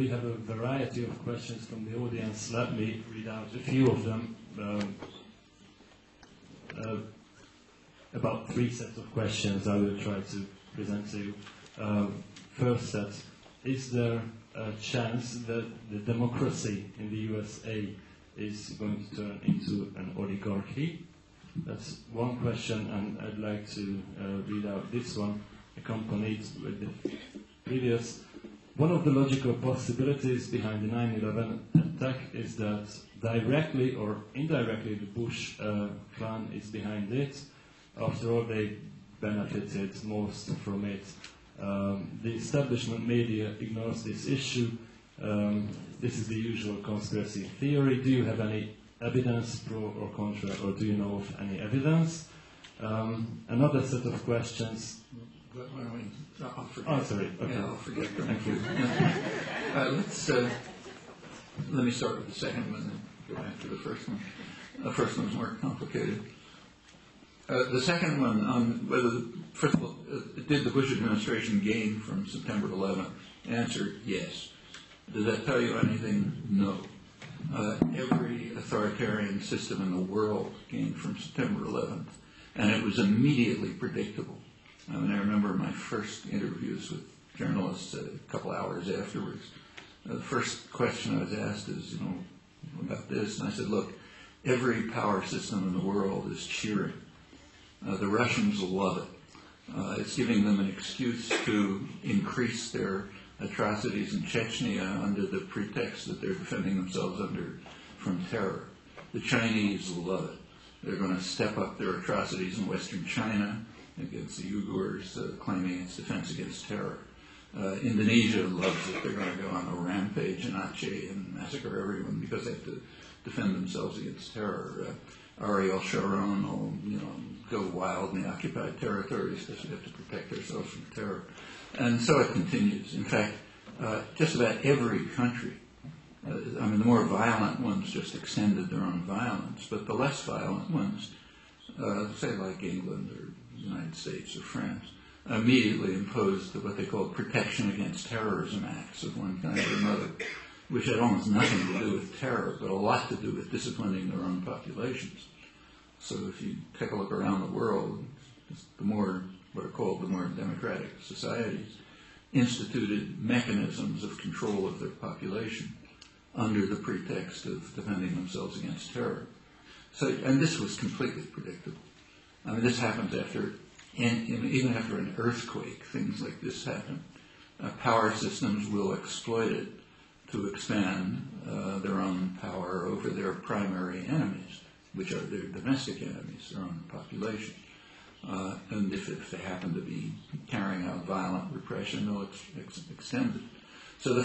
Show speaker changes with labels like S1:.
S1: we have a variety of questions from the audience. Let me read out a few of them. About 3 sets of questions I will try to present to you. First set, is there a chance that the democracy in the USA is going to turn into an oligarchy? That's one question, and I'd like to read out this one, accompanied with the previous. One of the logical possibilities behind the 9/11 attack is that directly or indirectly the Bush clan is behind it. After all, they benefited most from it. The establishment media ignores this issue. This is the usual conspiracy theory. Do you have any evidence, pro or contra, or do you know of any evidence? Another set of questions.
S2: I'll forget.
S1: Oh, sorry. Okay.
S2: Yeah, I'll forget.
S1: Thank you.
S2: Let me start with the second one and go back to the first one. The first one's more complicated. The second one, on whether, first of all, did the Bush administration gain from September 11th? Answer, yes. Does that tell you anything? No. Every authoritarian system in the world gained from September 11th, and it was immediately predictable. I mean, I remember my first interviews with journalists a couple hours afterwards. The first question I was asked is, about this, and I said, look, every power system in the world is cheering. The Russians love it. It's giving them an excuse to increase their atrocities in Chechnya under the pretext that they're defending themselves from terror. The Chinese love it. They're going to step up their atrocities in Western China against the Uyghurs, claiming its defense against terror. Indonesia loves it. They're going to go on a rampage in Aceh and massacre everyone because they have to defend themselves against terror. Ariel Sharon will, go wild in the occupied territories because we have to protect ourselves from terror. And so it continues. In fact, just about every country, the more violent ones just extended their own violence, but the less violent ones, say like England or the United States or France, immediately imposed what they called protection against terrorism acts of one kind or another, which had almost nothing to do with terror, but a lot to do with disciplining their own populations. So if you take a look around the world, the more, what are called the more democratic societies, instituted mechanisms of control of their population under the pretext of defending themselves against terror. So, and this was completely predictable. This happens after, even after an earthquake, things like this happen. Power systems will exploit it to expand their own power over their primary enemies, which are their domestic enemies, their own population. And if they happen to be carrying out violent repression, they'll extend it. So the